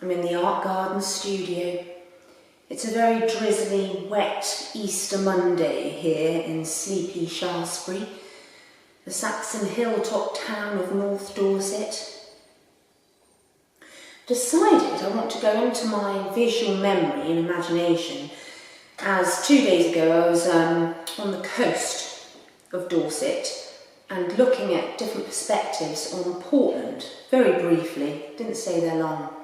I'm in the art garden studio. It's a very drizzly, wet Easter Monday here in sleepy Shaftesbury, the Saxon hilltop town of North Dorset. Decided I want to go into my visual memory and imagination, as 2 days ago I was on the coast of Dorset and looking at different perspectives on Portland, very briefly, didn't stay there long.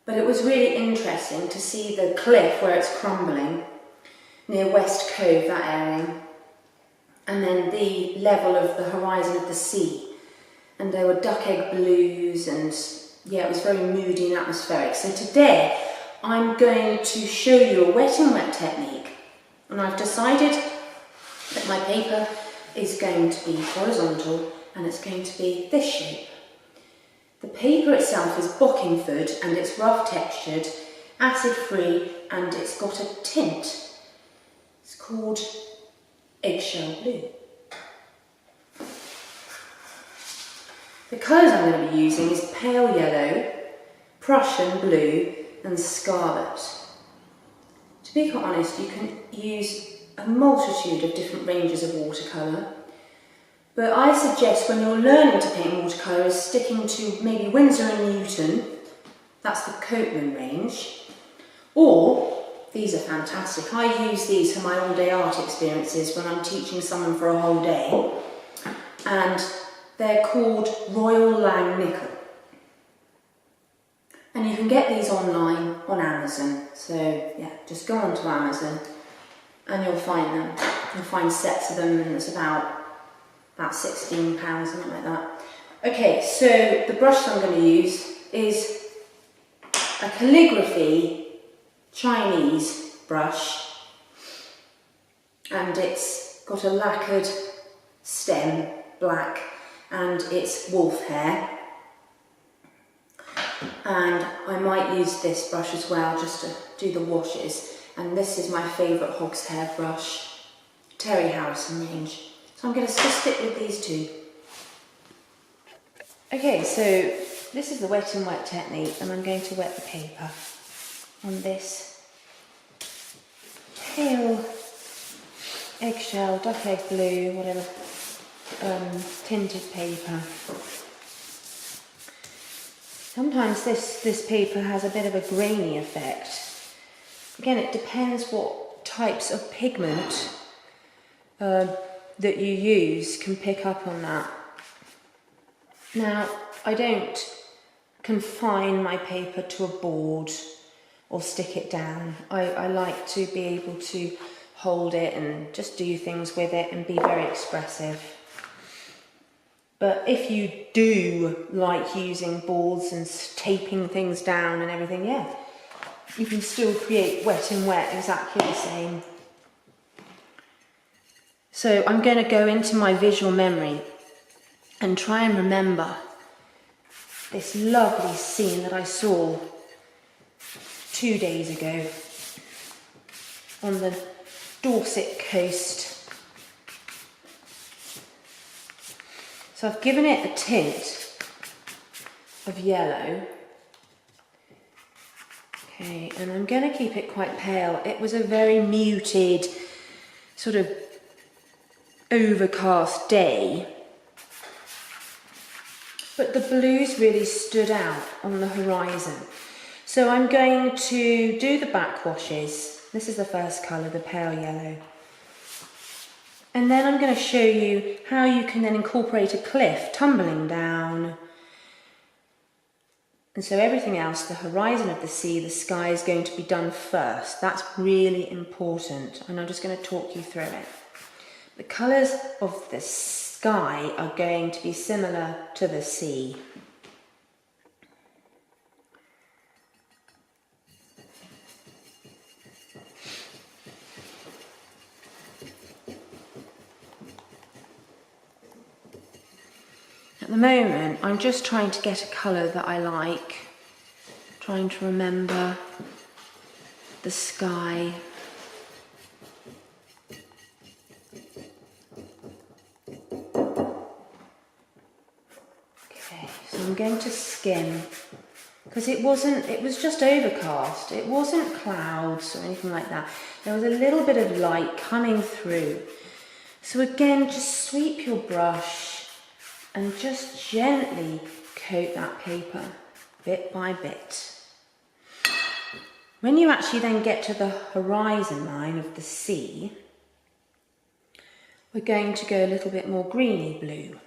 But it was really interesting to see the cliff where it's crumbling, near West Cove, that area, and then the level of the horizon of the sea. And there were duck egg blues and yeah, it was very moody and atmospheric. So today I'm going to show you a wet and wet technique, and I've decided that my paper is going to be horizontal and it's going to be this shape. The paper itself is Bockingford and it's rough textured, acid free, and it's got a tint. It's called eggshell blue. The colours I'm going to be using is pale yellow, Prussian blue and scarlet. To be quite honest, you can use a multitude of different ranges of watercolour, but I suggest when you're learning to paint watercolour is sticking to maybe Winsor & Newton, that's the Copeman range, or these are fantastic. I use these for my all-day art experiences when I'm teaching someone for a whole day, and they're called Royal Langnickel. And you can get these online on Amazon. So yeah, just go onto Amazon and you'll find them. You'll find sets of them, and it's about £16, something like that. Okay, so the brush I'm going to use is a calligraphy Chinese brush, and it's got a lacquered stem, black, and it's wolf hair. And I might use this brush as well just to do the washes, and this is my favourite hog's hair brush, Terry Harrison range. So I'm going to just stick with these two. Okay, so this is the wet and wet technique, and I'm going to wet the paper on this pale eggshell, duck egg blue, whatever, tinted paper. Sometimes this paper has a bit of a grainy effect. Again, it depends what types of pigment that you use can pick up on that. Now, I don't confine my paper to a board or stick it down. I like to be able to hold it and just do things with it and be very expressive. But if you do like using boards and taping things down and everything, yeah, you can still create wet and wet exactly the same. So I'm going to go into my visual memory and try and remember this lovely scene that I saw 2 days ago on the Dorset coast. So I've given it a tint of yellow. Okay, and I'm going to keep it quite pale. It was a very muted, sort of overcast day, but the blues really stood out on the horizon. So I'm going to do the backwashes. This is the first colour, the pale yellow. And then I'm going to show you how you can then incorporate a cliff tumbling down. And so everything else, the horizon of the sea, the sky, is going to be done first. That's really important, and I'm just going to talk you through it. The colours of the sky are going to be similar to the sea. At the moment, I'm just trying to get a colour that I like, trying to remember the sky. Okay, so I'm going to skim because it was just overcast. It wasn't clouds or anything like that. There was a little bit of light coming through. So again, just sweep your brush and just gently coat that paper bit by bit. When you actually then get to the horizon line of the sea, we're going to go a little bit more greeny blue.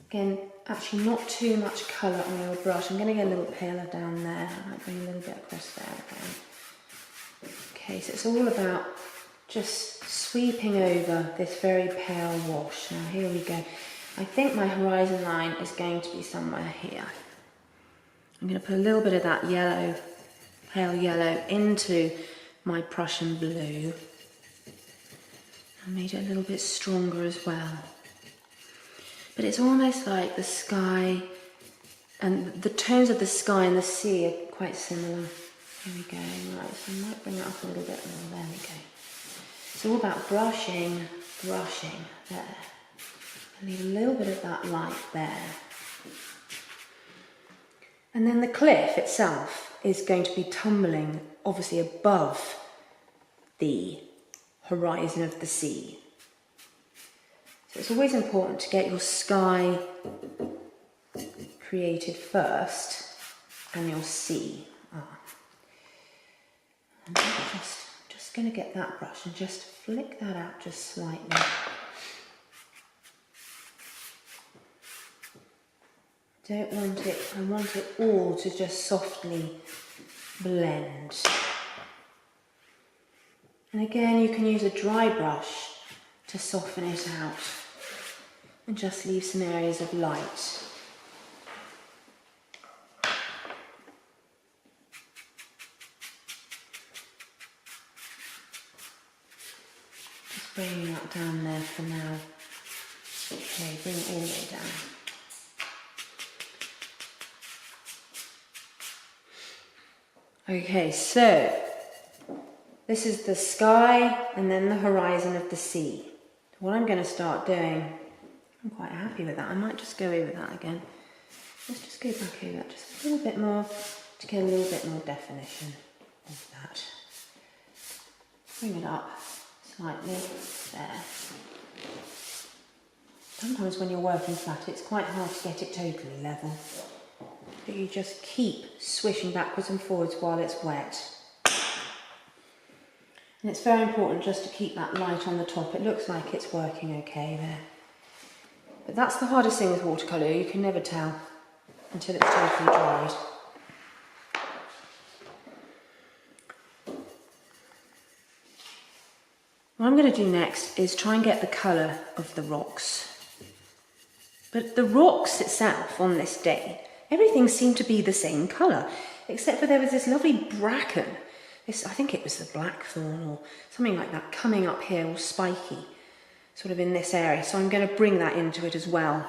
Again, actually not too much colour on your brush. I'm going to get a little paler down there. I might bring a little bit across there again. Okay, so it's all about just sweeping over this very pale wash. Now here we go. I think my horizon line is going to be somewhere here. I'm going to put a little bit of that yellow, pale yellow, into my Prussian blue. I made it a little bit stronger as well. But it's almost like the sky, and the tones of the sky and the sea are quite similar. Here we go. Right, so I might bring it up a little bit more. There we go. It's all about brushing, there. I leave a little bit of that light there. And then the cliff itself is going to be tumbling, obviously, above the horizon of the sea. So it's always important to get your sky created first and your sea. And I'm just going to get that brush and just flick that out just slightly. Don't want it, I want it all to just softly blend. And again, you can use a dry brush to soften it out and just leave some areas of light. Just bringing that down there for now. Okay, bring it all the way down. Okay, so this is the sky and then the horizon of the sea. What I'm going to start doing, I'm quite happy with that. I might just go over that again. Let's just go back over that just a little bit more to get a little bit more definition of that. Bring it up slightly there. Sometimes when you're working flat, it's quite hard to get it totally level. But you just keep swishing backwards and forwards while it's wet. And it's very important just to keep that light on the top. It looks like it's working okay there. But that's the hardest thing with watercolour. You can never tell until it's totally dried. What I'm going to do next is try and get the colour of the rocks. But the rocks itself on this day, everything seemed to be the same colour, except for there was this lovely bracken. I think it was the blackthorn or something like that coming up here, all spiky, sort of in this area. So I'm going to bring that into it as well.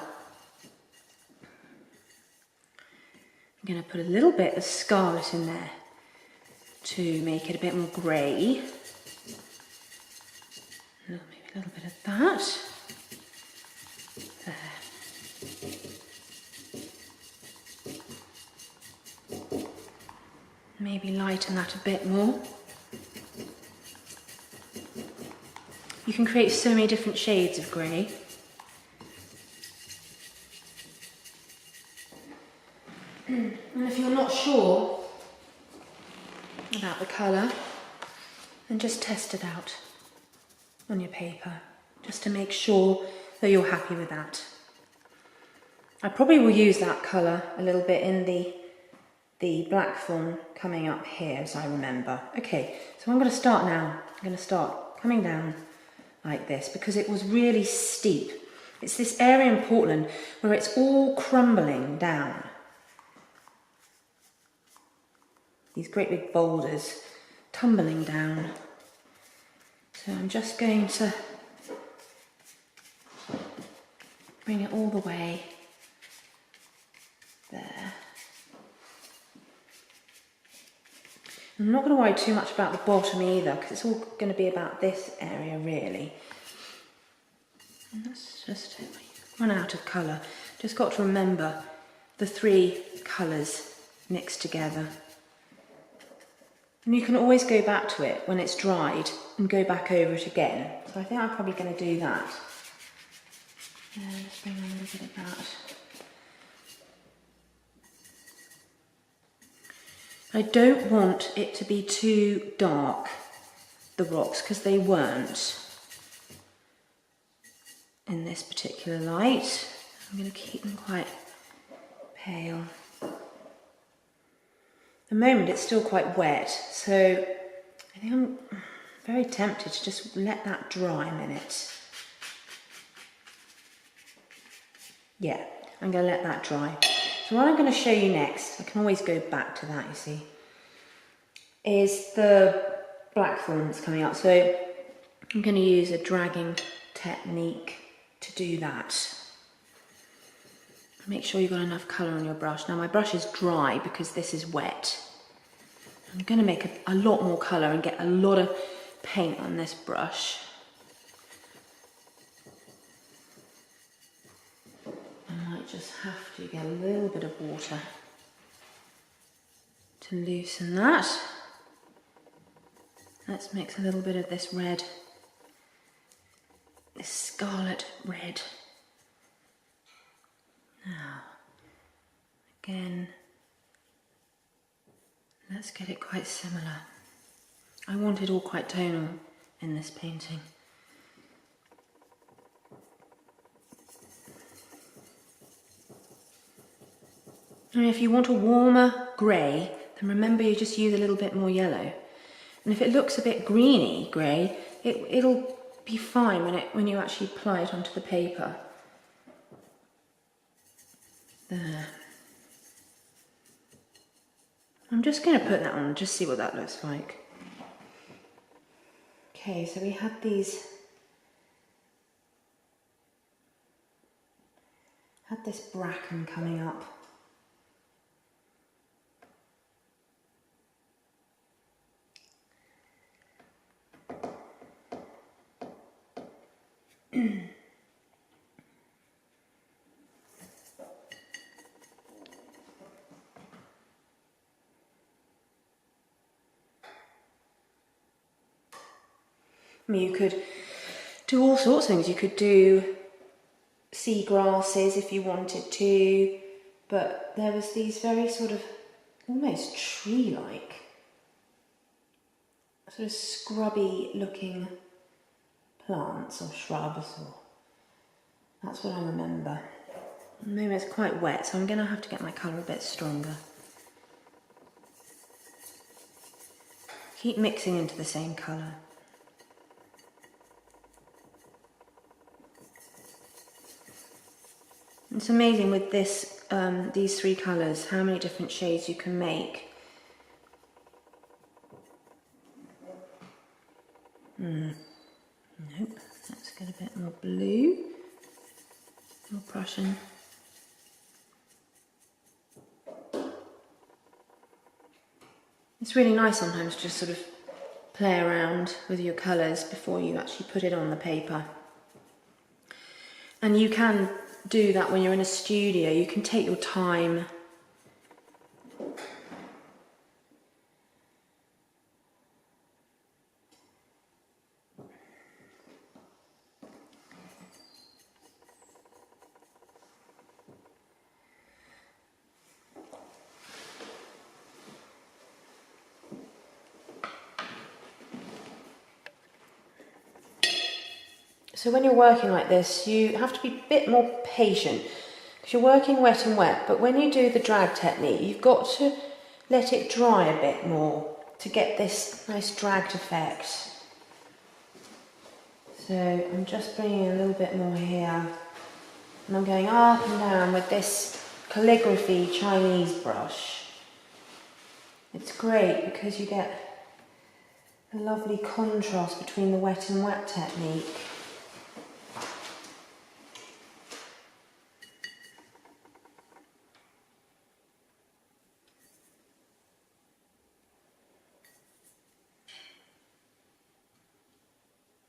I'm going to put a little bit of scarlet in there to make it a bit more grey. Maybe a little bit of that. There. Maybe lighten that a bit more. You can create so many different shades of grey. And if you're not sure about the colour, then just test it out on your paper, just to make sure that you're happy with that. I probably will use that colour a little bit in the blackthorn coming up here, as I remember. Okay, so I'm going to start now. I'm going to start coming down like this because it was really steep. It's this area in Portland where it's all crumbling down. These great big boulders tumbling down. So I'm just going to bring it all the way there. I'm not going to worry too much about the bottom either, because it's all going to be about this area really. And let's just run out of colour. Just got to remember the three colours mixed together. And you can always go back to it when it's dried and go back over it again. So I think I'm probably going to do that. Let's bring on a little bit of that. I don't want it to be too dark, the rocks, because they weren't in this particular light. I'm going to keep them quite pale. At the moment it's still quite wet, so I think I'm very tempted to just let that dry a minute. Yeah, I'm going to let that dry. So what I'm going to show you next, I can always go back to that, you see, is the blackthorn that's coming up. So I'm going to use a dragging technique to do that. Make sure you've got enough colour on your brush. Now my brush is dry because this is wet. I'm going to make a lot more colour and get a lot of paint on this brush. I might just have to get a little bit of water to loosen that. Let's mix a little bit of this red, this scarlet red. Now, again, let's get it quite similar. I want it all quite tonal in this painting. And if you want a warmer grey, then remember you just use a little bit more yellow. And if it looks a bit greeny grey, it'll be fine when you actually apply it onto the paper. There. I'm just going to put that on and just see what that looks like. Okay, so we had this bracken coming up. You could do all sorts of things. You could do sea grasses if you wanted to, but there was these very sort of almost tree-like, sort of scrubby looking plants or shrubs, or that's what I remember. Maybe it's quite wet, so I'm going to have to get my colour a bit stronger. Keep mixing into the same colour. It's amazing with this, these three colours, how many different shades you can make. Nope, let's get a bit more blue, more Prussian. It's really nice sometimes to just sort of play around with your colours before you actually put it on the paper. And you can do that when you're in a studio. You can take your time. So when you're working like this, you have to be a bit more patient because you're working wet and wet, but when you do the drag technique, you've got to let it dry a bit more to get this nice dragged effect. So I'm just bringing a little bit more here, and I'm going up and down with this calligraphy Chinese brush. It's great because you get a lovely contrast between the wet and wet technique.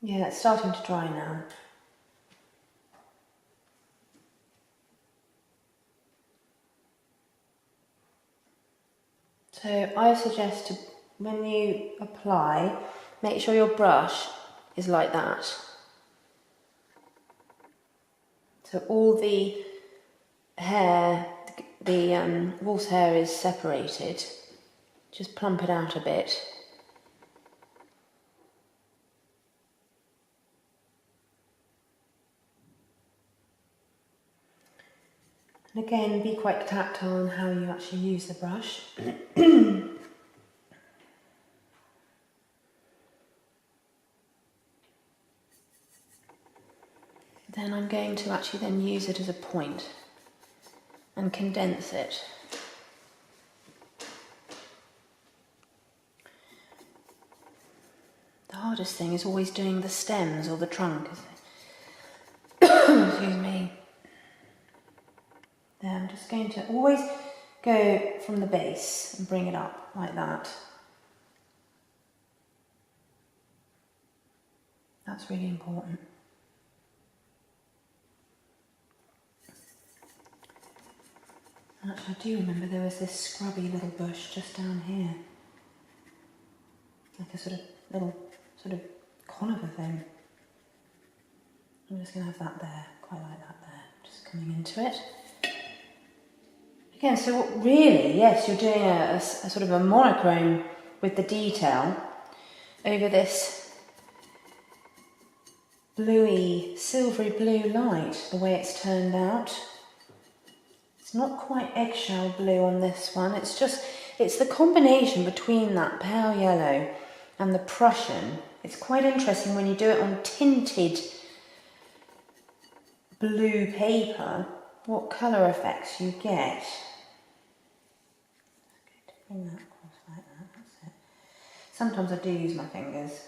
Yeah, it's starting to dry now. So I suggest when you apply, make sure your brush is like that. So all the hair, the wolf's hair is separated. Just plump it out a bit. And again, be quite tactile in how you actually use the brush. Then I'm going to actually then use it as a point and condense it. The hardest thing is always doing the stems or the trunk, isn't it? Excuse me. There, I'm just going to always go from the base and bring it up like that. That's really important. Actually, I do remember there was this scrubby little bush just down here. Like a sort of little conifer thing. I'm just going to have that there, quite like that there, just coming into it. Again, so really, yes, you're doing a sort of a monochrome with the detail over this bluey, silvery blue light, the way it's turned out. It's not quite eggshell blue on this one, it's the combination between that pale yellow and the Prussian. It's quite interesting when you do it on tinted blue paper, what colour effects you get. Bring that across like that, that's it. Sometimes I do use my fingers.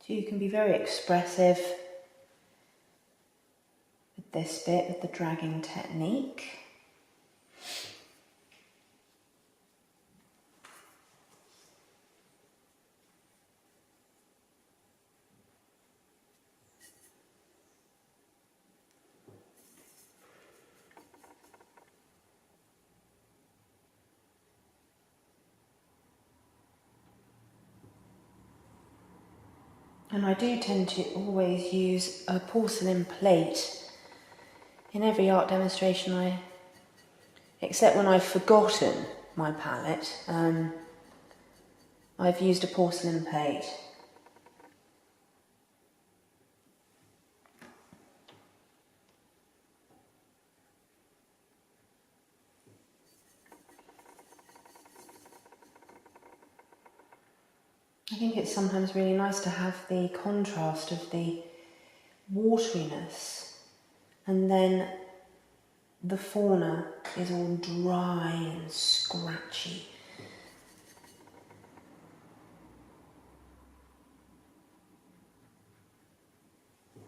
So you can be very expressive with this bit, with the dragging technique. And I do tend to always use a porcelain plate in every art demonstration except when I've forgotten my palette, I've used a porcelain plate. I think it's sometimes really nice to have the contrast of the wateriness and then the fauna is all dry and scratchy.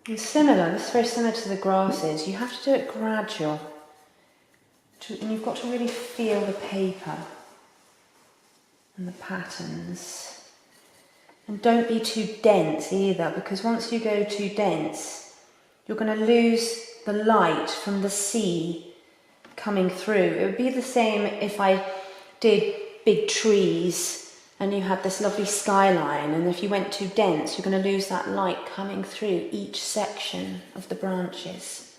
And similar, this is very similar to the grasses, you have to do it gradual and you've got to really feel the paper and the patterns. And don't be too dense either, because once you go too dense, you're going to lose the light from the sea coming through. It would be the same if I did big trees and you had this lovely skyline, and if you went too dense, you're going to lose that light coming through each section of the branches.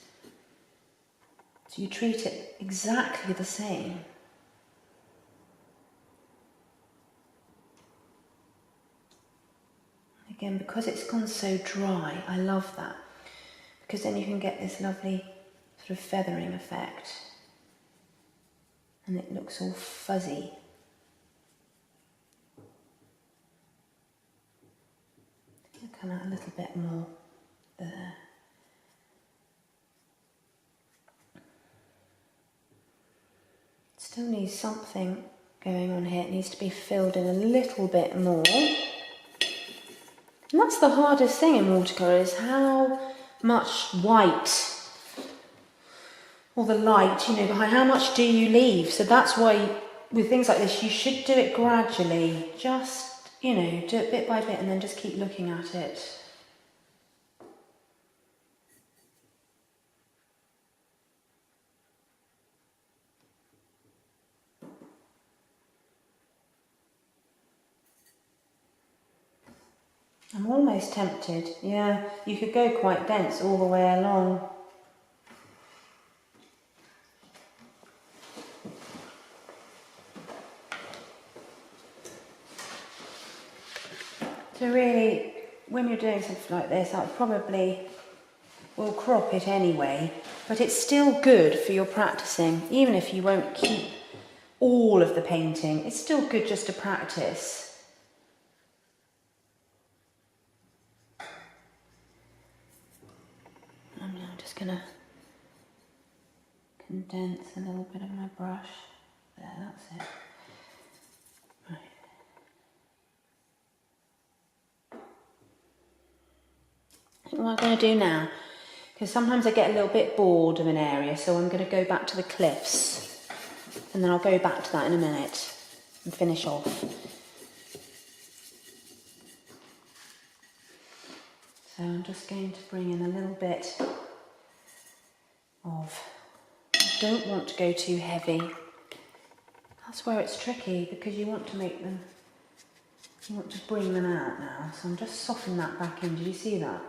So you treat it exactly the same. Again, because it's gone so dry, I love that, because then you can get this lovely sort of feathering effect and it looks all fuzzy. I'll come out a little bit more there. Still needs something going on here, it needs to be filled in a little bit more. And that's the hardest thing in watercolour, is how much white or the light, behind how much do you leave. So that's why with things like this you should do it gradually, just, do it bit by bit and then just keep looking at it. I'm almost tempted. Yeah, you could go quite dense all the way along. So really, when you're doing something like this, I probably will crop it anyway, but it's still good for your practicing, even if you won't keep all of the painting. It's still good just to practice. I'm now just going to condense a little bit of my brush. There, that's it. Right. What I'm going to do now, because sometimes I get a little bit bored of an area, so I'm going to go back to the cliffs, and then I'll go back to that in a minute and finish off. So I'm just going to bring in a little bit of, I don't want to go too heavy. That's where it's tricky, because you want to make them, you want to bring them out now. So I'm just softening that back in. Did you see that?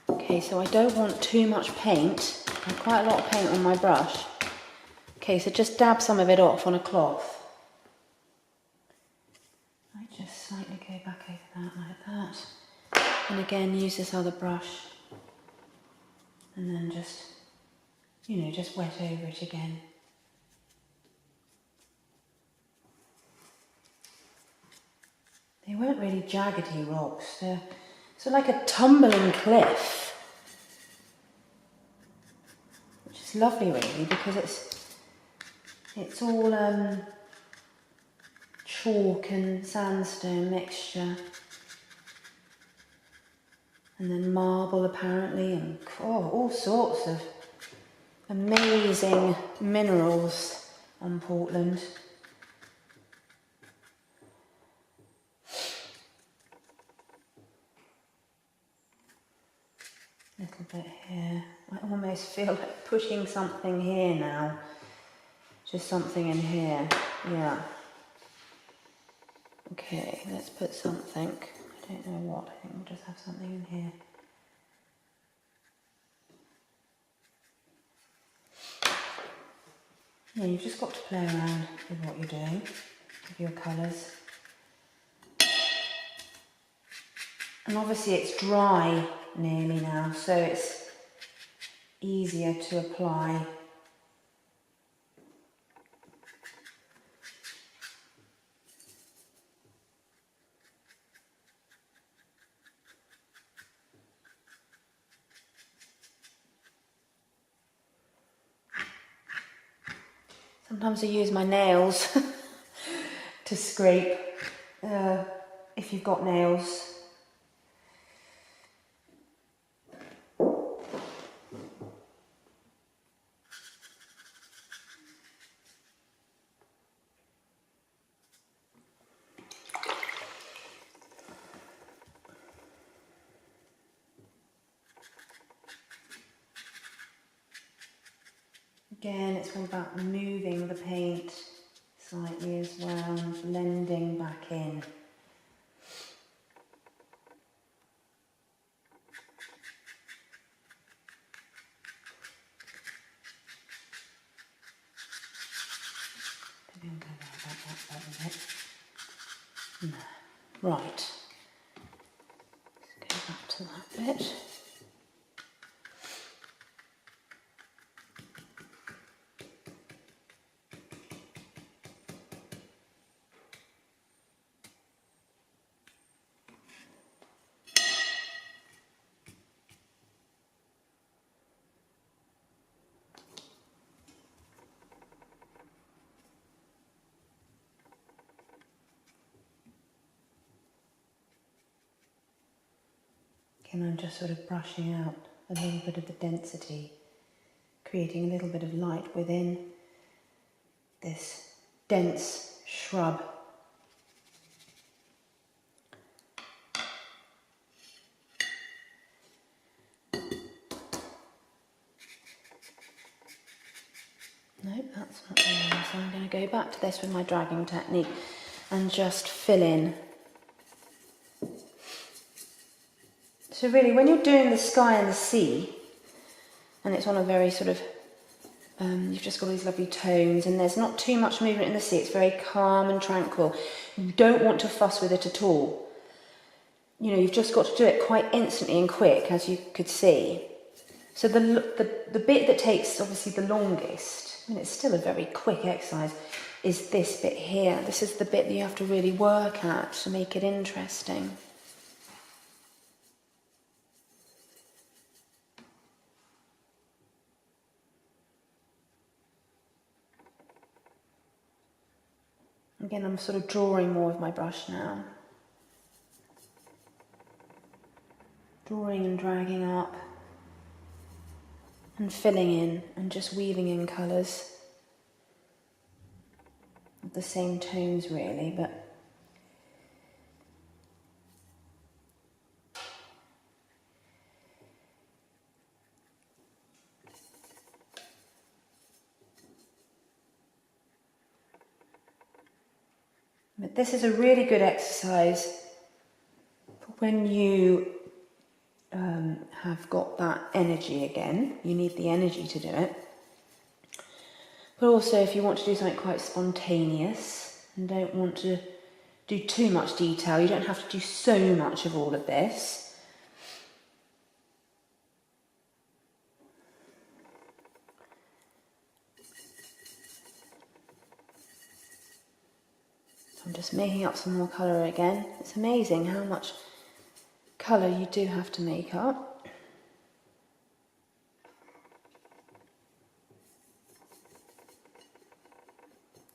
Okay, so I don't want too much paint. I have quite a lot of paint on my brush. Okay, so just dab some of it off on a cloth. I just slightly go back over that like that. And again, use this other brush. And then just, you know, just wet over it again. They weren't really jaggedy rocks. They're sort of like a tumbling cliff. Which is lovely really, because it's all chalk and sandstone mixture. And then marble apparently, and all sorts of amazing minerals on Portland. A little bit here. I almost feel like pushing something here now. Just something in here. Yeah. Okay, let's put something. I don't know what. I think we'll just have something in here. Yeah, you've just got to play around with what you're doing, with your colours. And obviously it's dry nearly now, so it's easier to apply. Sometimes I use my nails to scrape, if you've got nails. Again, it's all about moving the paint slightly as well and blending back in. Maybe I'll go about that bit. No. Right. Let's go back to that bit. And I'm just sort of brushing out a little bit of the density, creating a little bit of light within this dense shrub. Nope, that's not the one. So I'm going to go back to this with my dragging technique and just fill in So really, when you're doing the sky and the sea, and it's on a very sort of, you've just got these lovely tones, and there's not too much movement in the sea, it's very calm and tranquil. You don't want to fuss with it at all. You know, you've just got to do it quite instantly and quick, as you could see. So the bit that takes obviously the longest, and it's still a very quick exercise, is this bit here. This is the bit that you have to really work at to make it interesting. Again, I'm sort of drawing more with my brush now. Drawing and dragging up and filling in and just weaving in colours of the same tones really, but this is a really good exercise for when you have got that energy again. You need the energy to do it. But also if you want to do something quite spontaneous and don't want to do too much detail, you don't have to do so much of all of this. I'm just making up some more colour again. It's amazing how much colour you do have to make up.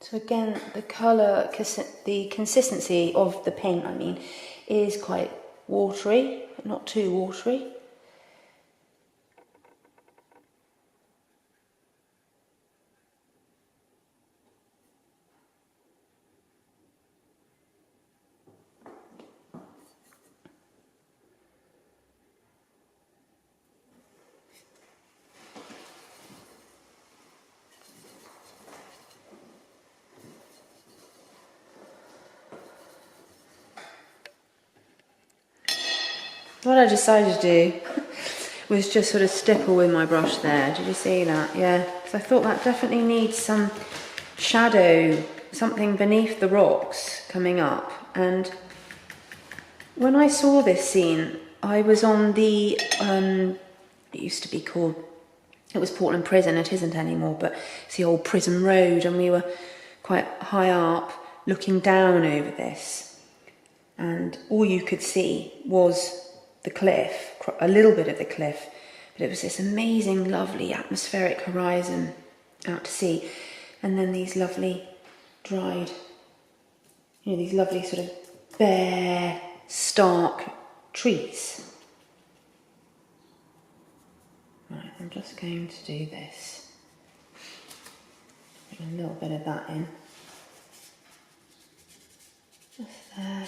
So again, the colour, the consistency of the paint, I mean, is quite watery, but not too watery. What I decided to do was just sort of stipple with my brush there. Did you see that? Yeah, because I thought that definitely needs some shadow, something beneath the rocks coming up. And when I saw this scene, I was on the, it used to be called, it was Portland Prison, it isn't anymore, but it's the old Prison Road, and we were quite high up looking down over this. And all you could see was the cliff, a little bit of the cliff, but it was this amazing, lovely atmospheric horizon out to sea, and then these lovely dried, you know, these lovely sort of bare, stark trees. Right, I'm just going to do this. Put a little bit of that in. Just there.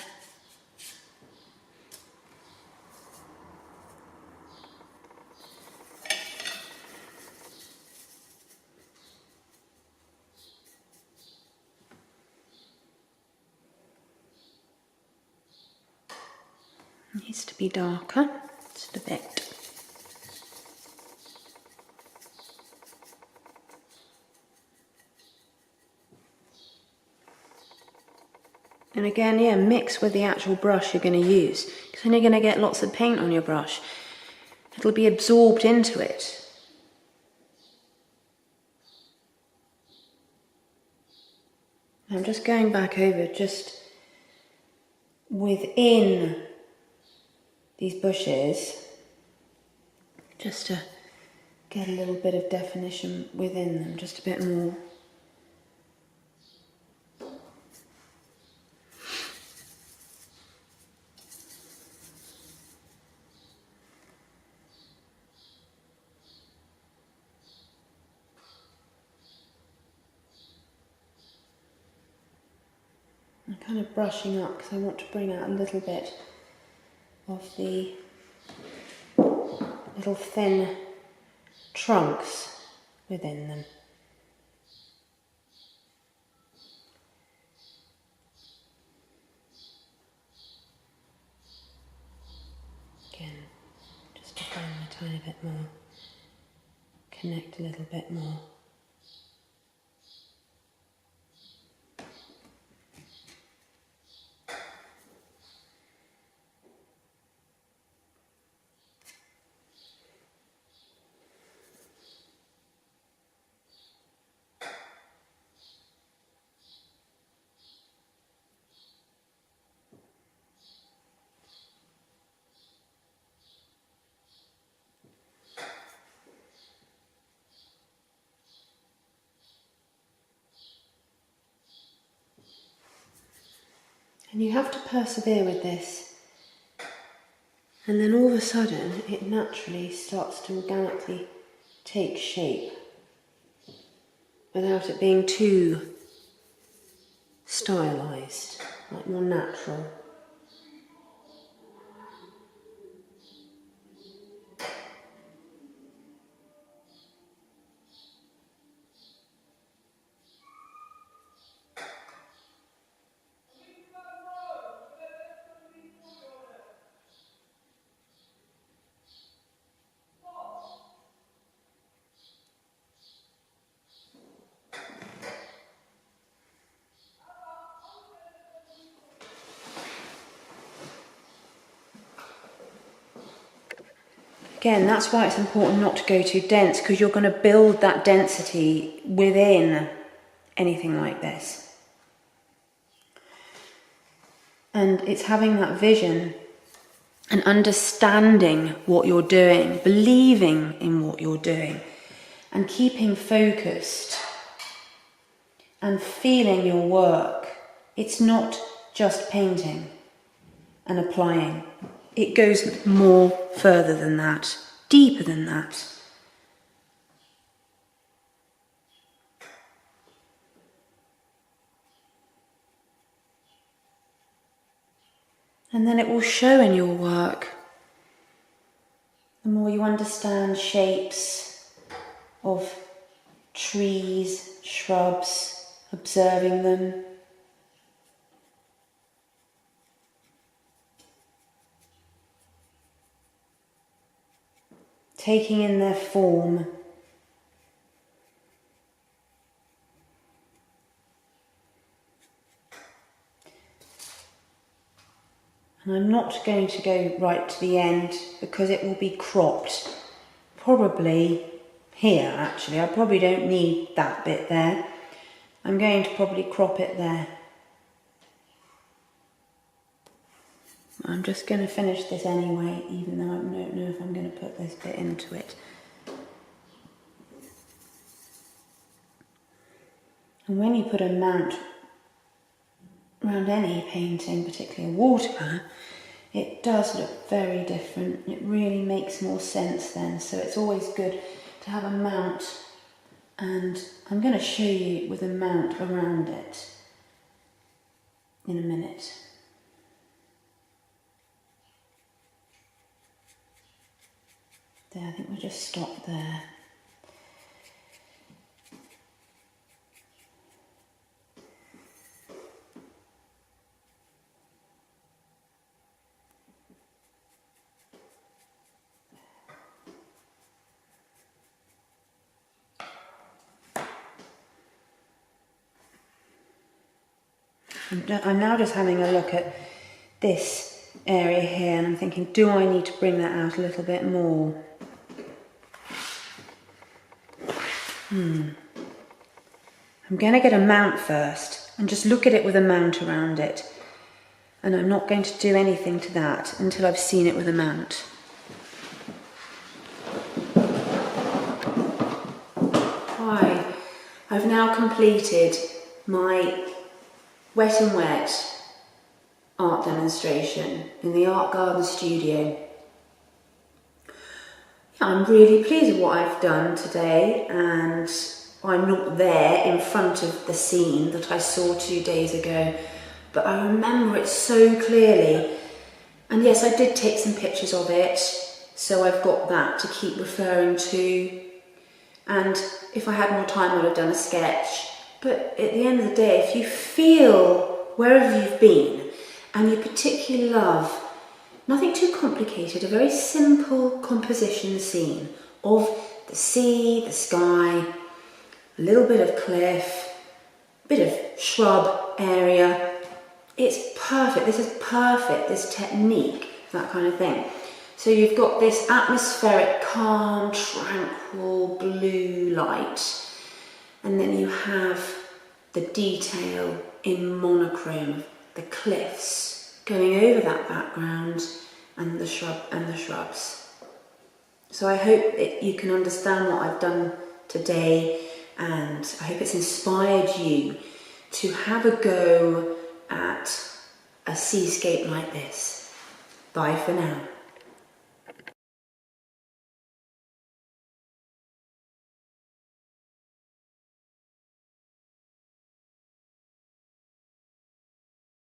It needs to be darker, just a bit. And again, yeah, mix with the actual brush you're going to use, because then you're going to get lots of paint on your brush. It'll be absorbed into it. I'm just going back over just within these bushes, just to get a little bit of definition within them, just a bit more. I'm kind of brushing up because I want to bring out a little bit of the little thin trunks within them. Again, tiny bit more. Connect a little bit more. And you have to persevere with this. And then all of a sudden, it naturally starts to organically take shape without it being too stylized, like more natural. Again, that's why it's important not to go too dense, because you're going to build that density within anything like this. And it's having that vision and understanding what you're doing, believing in what you're doing, and keeping focused and feeling your work. It's not just painting and applying. It goes more further than that, deeper than that. And then it will show in your work. The more you understand shapes of trees, shrubs, observing them, taking in their form. And I'm not going to go right to the end because it will be cropped. Probably here, actually. I probably don't need that bit there. I'm going to probably crop it there. I'm just going to finish this anyway, even though I don't know if I'm going to put this bit into it. And when you put a mount around any painting, particularly a watercolour, it does look very different. It really makes more sense then. So it's always good to have a mount, and I'm going to show you with a mount around it in a minute. There, I think we'll just stop there. I'm now just having a look at this area here, and I'm thinking, do I need to bring that out a little bit more? I'm going to get a mount first and just look at it with a mount around it. And I'm not going to do anything to that until I've seen it with a mount. Hi, I've now completed my wet and wet art demonstration in the Art Garden studio. I'm really pleased with what I've done today, and I'm not there in front of the scene that I saw 2 days ago, but I remember it so clearly. And yes, I did take some pictures of it, so I've got that to keep referring to. And if I had more time, I would have done a sketch. But at the end of the day, if you feel wherever you've been and you particularly love Nothing too complicated, a very simple composition scene of the sea, the sky, a little bit of cliff, a bit of shrub area. It's perfect, this is perfect, this technique, that kind of thing. So you've got this atmospheric, calm, tranquil blue light, and then you have the detail in monochrome, the cliffs going over that background and the shrubs. So I hope you can understand what I've done today, and I hope it's inspired you to have a go at a seascape like this. Bye for now.